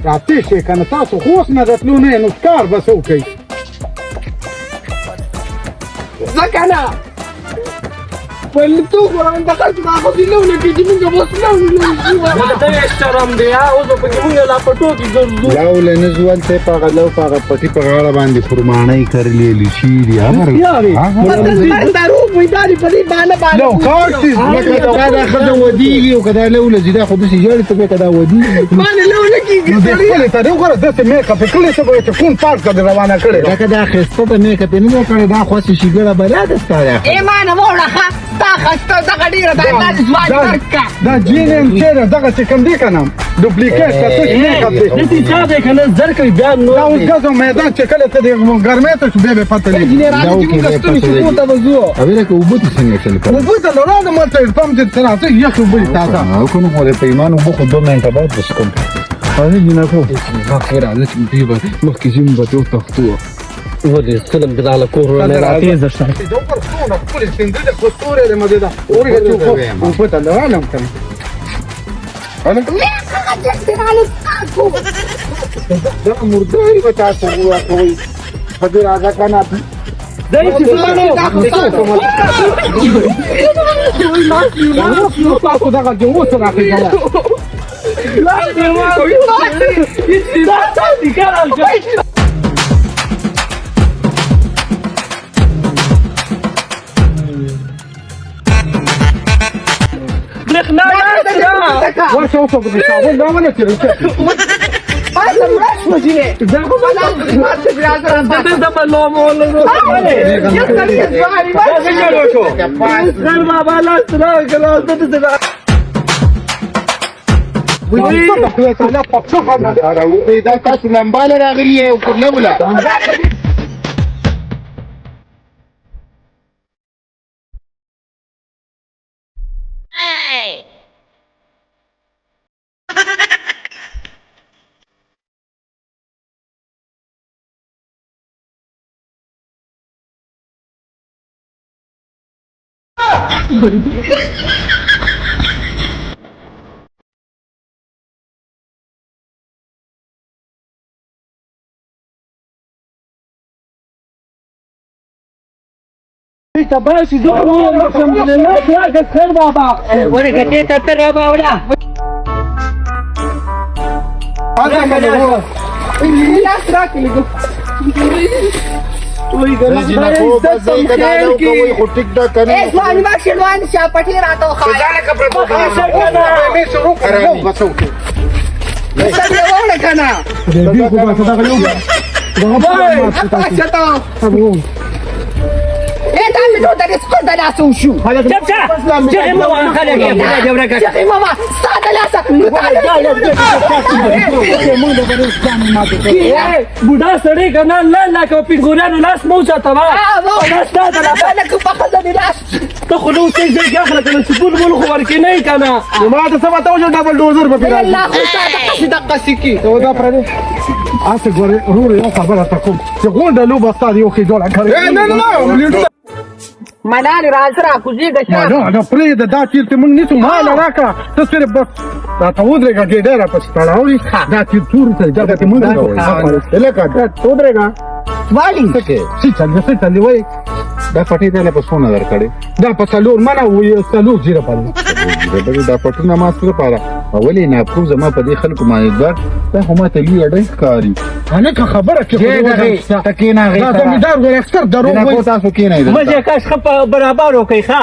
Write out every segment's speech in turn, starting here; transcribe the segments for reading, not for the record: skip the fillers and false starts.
راځئ شئ که نه تاسو خو اوس نه راتلو نه یې نو کار به څه وکئ زه که نه ولې ته وګورم دغه زما خو دې لونه کې چې موږ اوس لونه ته یې شرم دی اوس به پکې موږ لا پټو کې ګرځو لو لنزول ته په غلو په پټي په غاړه باندې فرمانۍ کړلې لشي دی دارو وې داري په دې باندې لو کارتیز لکه دا خدای ودیږي او کدا لونه زیاده خو دې جوړ ته به کدا ودیږي باندې لونه کې نو دې خپل ته وګوره دته میک اپ کړل څه به ته کون پارک ته روانه کړې لکه دا خسته ته میک اپ نه کړې دا خو شي ګره بلاد ستاره ایمان موړه دا خسته دا ډیره دا ځوان ورکا دا جینم چې دغه څه کوم دی کنه ډوپلیکیټ ته میک اپ دی دې څه ده کنه زر کوي بیا نو دا اوس غزو میدان چې کله ته ګرمه ته به پته لګي جنې راځي چې موږ ستوري شو ته وځو اوبه که اوبه څنګه چل کړو اوبه ته لرو ما ته پم دې تر څه یخ اوبه تاسو او کوم مو ته ایمان وبو خو 2 منټه بعد بس کوم هغه جنا کو خیر راځي چې دیبه مخکې زم به ته تختو ولې سلام بلا على كوره لا تيز اشتغل دو برسونه كل اسكندريه كوستوري لما ده اوريك تشوفه وفوت العالم كان انا ده مرداري بتاعته هو قوي فدير هذا كان زي وشوفه بالصابون لا ولا ترى هذا مش مجيء ده هو ما تبي هذا ده ما ولا يقدر يسمعني ما غير ما بالا ترى خلاص ده ويصدق انا فقطها اذا كاس لمباله راغليه وكلها ولا تباشي زوجي الحمد لله تلاقى خير بابا ورقة تترى باولا هذا ما هو لا تراك اللي اسمعني ما شلوان شاپټي راته خا ځاله کپړه مې شروع کړو بسو کې څه وونه کنه دې کو بس دا غلو دا ايه تعمل له ده اسكت ده لا سوشو جبسه شيخ ماما خليك يا جبرك شيخ ماما صاد لا بوډا سړی کنه لا کو پیګورانو لاس مو ساته وا لاس تا لا بالك فقد لاس تخلو تيجي اخر كده سبول مول خبر کې نه کنه ما ته سم ته وجه ډبل ډوزر په پیرا الله خو تا دقه سکی تو دا پر دې اسه ګورې روري او خبره تکوم چې غونډه لو بستا یو کې جوړه کړې نه منال راځرا کوزي ګشه نو دا پرې دا چې ته مونږ نشو مال راکا ته صرف بس دا ته ودرېګه کې ډېر پس تړاوي دا چې تور ته دا ته مونږ الکه دا ودرېګه والی څه چل وای دا پټې ته په سونه درکړې دا په څلور منه وې څلور زیره پاره دا پټونه ما سره پاره اولې نه پروز ما په دې خلکو باندې دا هم ته لې اډې کاری انا خبره کې دا تکینا غي دا زمیدار ور اکثر درو وای تاسو کې نه مزه کاش خپ برابر وکي ښا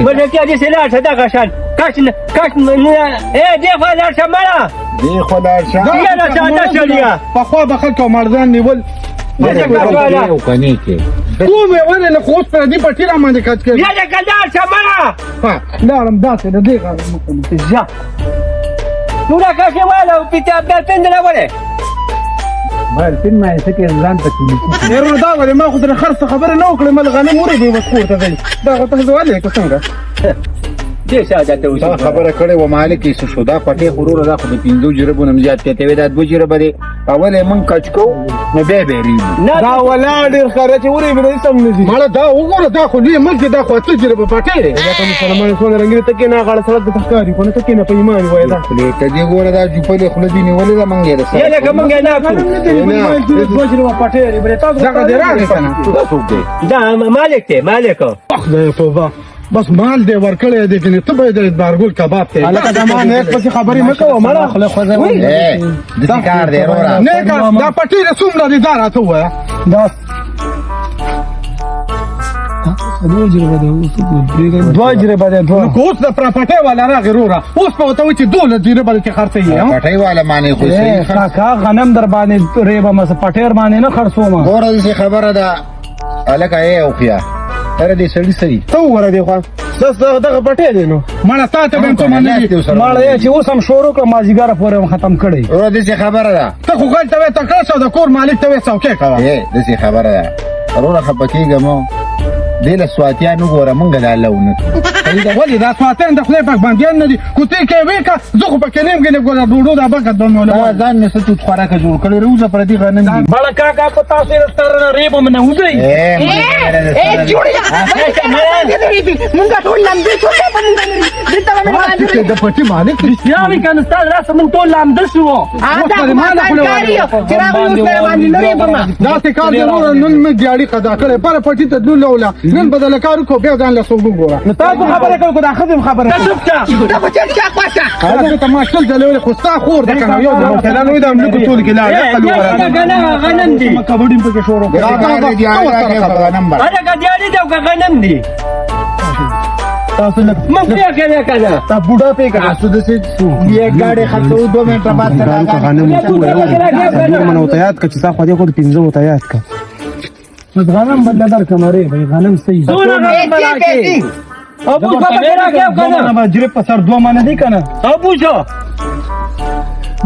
بل کې دې سلا صدا کاشان کاش اے دې فالر شماله دی خدای شاه یا لا ساده چلیا په خو به خلکو مردان نیول یو کني کې کومه ونه نه خو پر دې پټی را باندې کټ کې یا دې کلدار شماله ها لا رم داسه دې غار مکمل جا نورا کاشه والا پیته بل پندره وله ما الفيلم ما يسكر ځان ته یو دا ولې ما خو در خرڅ خبره نه وکړم مل غنم ورې به وسکور ته دی دا غته ځوالې کو څنګه دې ساده خبره کړې و مالک یې شو دا پټې غرور دا خو د 5 جربونه مزيات ته وي دا 2 جربه دي اول من کچکو نو بیا بیریږي دا ولاړ ډېر ښکاره چې ورې به دې سم نه ځي مړه دا وګوره دا خو لوی ملک دی، دا خو تجربه پټې دی. دا کوم مسلمان څونه رنګین ته کې نه غاړه سره د تخکاری کو نه ته کې نه په ایمان وای دا ته دې ګوره دا جوپلې خله دي نیولې ده منګې ده یا لکه مونږ نه کوو تجربه پټې لري تاسو دغه دې راغی کنه دا څوک دی دا مالک ته مالک خدای توبه بس مال دې ورکړی دی کنه ته به د بارګل کباب ته الکه زمان نه پسې خبرې مکو مړه خله خو دې کار دی ورا نه دا پټې څومره دي دا راته وایا دا دوه جربه ده دوه اوس د پراپرټي والا راغی رورا اوس په وته چې دوله جیره بل کې خرڅي ها پټي والا معنی خو صحیح کاکا غنم در باندې ریبه مس پټیر باندې نه خرڅوم ګوره دې خبره ده الکه ای او خیا تر دې سړی سړی ته وره دی خو دغه پټې دی نو مړه تا ته به ته منلې مړ چې اوس هم شروع کړ مازیګر پورې ختم کړی ورو دې خبره ده ته خو غلطه وې ته کړه د کور مالک ته وې څوکې کړه ای دې خبره ده ورو خپکیږم دې له سواتیانو ګوره مونږ لا لونه دا ولې دا سواتین د خپل پاک باندې نه دي کوتې کې وې کا زه خو پکې نیم کې ګوره ډوډو دا بګه دونه دا ځان مې څه توت خوراکه جوړ کړی روزه پر دې غنم دي بل کاکا په تاسو رستوران ریبه منه وځي مونږ ټول لمبې څوکې باندې دلته باندې د پټي مالک یا وی کنه ستاسو راس مونږ ټول لامد شو دا څه کار دی نور نن مې دیاړي قضا کړې پر پټي ته دلو لولا نن بدل کارو کو بیا ځان له سوګو ګوره نو تاسو خبره کوو دا خدم خبره دا په چا پاسه هغه ته ما شل دلول خو ستا خور د کنه یو د کلانو د املک ټول کې لاړ غنم دي کبډیم په کې شروع غنم اره ګډیاړي دا غنم دي تاسو له مخه کې کنه تا بوډا په کې تاسو د څه یې گاډي خطو 2 منټه بعد غنم منو ته یاد کړه چې تاسو خو دې 15 ته یاد کړه بس غنم بدل در کمره به غنم صحیح ابو میرا کیا کنه ما جری په سر 2 مانه دي کنه ابو شو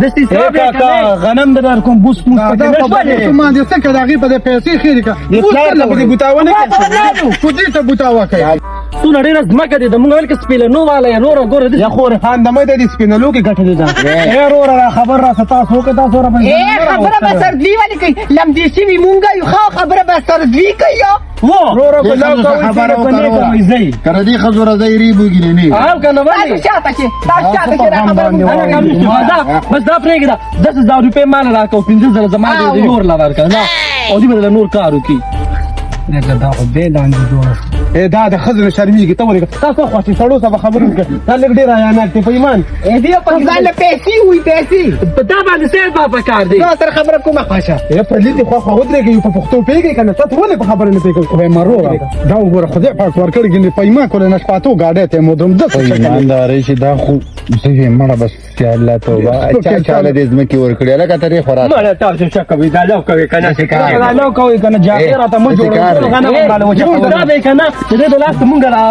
دستي صاحب کا غنم در کوم بوس موس دا په ما دې څه کړه هغه په پیسې خېری کا یو په بوتاونه کې خو دې ته بوتاوا کوي تو نړۍ راز مکه دې د مونږ ول کې سپیل نو والا نور ګور دې یا خور خان د مې دې سپینلو کې غټلې ده اے رور خبر را ستا سو کې تاسو را باندې خبره به سر دی ولې کوي لمدې شي مونږه یو خبره به سر دی کوي و رور کو لا خبره کوي زي کړه دې خزوره زې ریبوګی نه حال کنه تاسو شاته کې تاسو شاته کې خبره انا کوم بس دا پرېګه 10000 روپے مال راکو 15000 زما دې نور لا ورکړه او دې بدل نور کارو کی دا خو به لاندې جوړ اے دا د خزر شرمېږي ته ولې تاسو خو چې سړو سره خبرو کوي دا لګ ډیر یا نه ته په ایمان دې په ځان له پیسې وي پیسې په دا باندې څه په کار دی دا سره خبره کومه خاصه اے په دې خو خو درېږي په پښتو پیږي کنه ته ولې په خبره نه پیږي خو مرو دا وګوره خدای پاک ورکړي ګنې پېما کول نه شپاتو گاډه ته مودم د ایمانداري چې دا خو زه مړه بس چې الله توبه چاله دې زمکي ورکړي لکه ترې خوراک مړه تاسو چې کوي دا لو کوي کنه څه کار دا لو کوي کنه جاهر ته مو جوړ غنه باندې وځه دا به کنه چې د لاس مونږ را